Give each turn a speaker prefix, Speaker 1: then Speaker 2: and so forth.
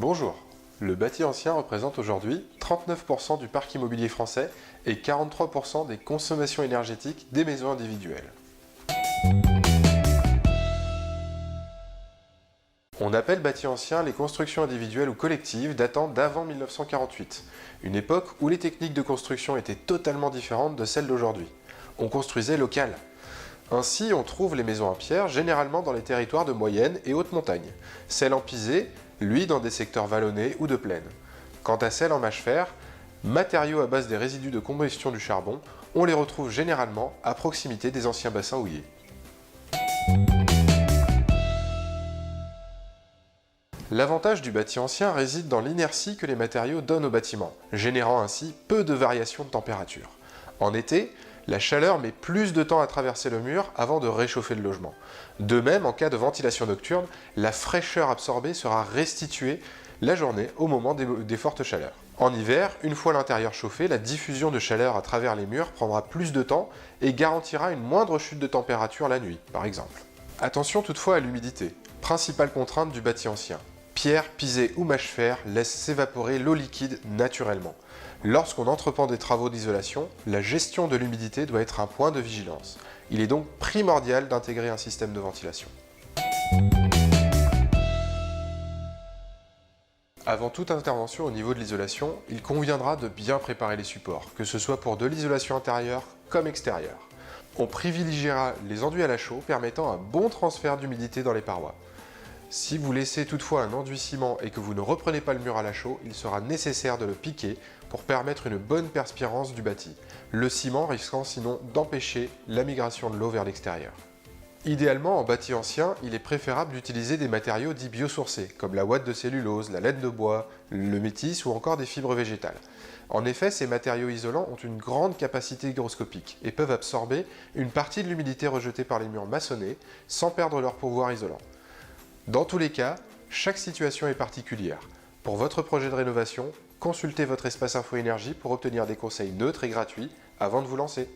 Speaker 1: Bonjour. Le bâti ancien représente aujourd'hui 39% du parc immobilier français et 43% des consommations énergétiques des maisons individuelles. On appelle bâti ancien les constructions individuelles ou collectives datant d'avant 1948, une époque où les techniques de construction étaient totalement différentes de celles d'aujourd'hui. On construisait local. Ainsi, on trouve les maisons en pierre généralement dans les territoires de moyenne et haute montagne, celles en pisé, lui dans des secteurs vallonnés ou de plaine. Quant à celles en mâche-fer, matériaux à base des résidus de combustion du charbon, on les retrouve généralement à proximité des anciens bassins houillers. L'avantage du bâti ancien réside dans l'inertie que les matériaux donnent au bâtiment, générant ainsi peu de variations de température. En été, la chaleur met plus de temps à traverser le mur avant de réchauffer le logement. De même, en cas de ventilation nocturne, la fraîcheur absorbée sera restituée la journée au moment des fortes chaleurs. En hiver, une fois l'intérieur chauffé, la diffusion de chaleur à travers les murs prendra plus de temps et garantira une moindre chute de température la nuit, par exemple. Attention toutefois à l'humidité, principale contrainte du bâti ancien. Pierre, pisé ou mâche-fer laissent s'évaporer l'eau liquide naturellement. Lorsqu'on entreprend des travaux d'isolation, la gestion de l'humidité doit être un point de vigilance. Il est donc primordial d'intégrer un système de ventilation. Avant toute intervention au niveau de l'isolation, il conviendra de bien préparer les supports, que ce soit pour de l'isolation intérieure comme extérieure. On privilégiera les enduits à la chaux permettant un bon transfert d'humidité dans les parois. Si vous laissez toutefois un enduit ciment et que vous ne reprenez pas le mur à la chaux, il sera nécessaire de le piquer pour permettre une bonne perspirance du bâti, le ciment risquant sinon d'empêcher la migration de l'eau vers l'extérieur. Idéalement, en bâti ancien, il est préférable d'utiliser des matériaux dits biosourcés, comme la ouate de cellulose, la laine de bois, le métis ou encore des fibres végétales. En effet, ces matériaux isolants ont une grande capacité hygroscopique et peuvent absorber une partie de l'humidité rejetée par les murs maçonnés sans perdre leur pouvoir isolant. Dans tous les cas, chaque situation est particulière. Pour votre projet de rénovation, consultez votre espace info énergie pour obtenir des conseils neutres et gratuits avant de vous lancer.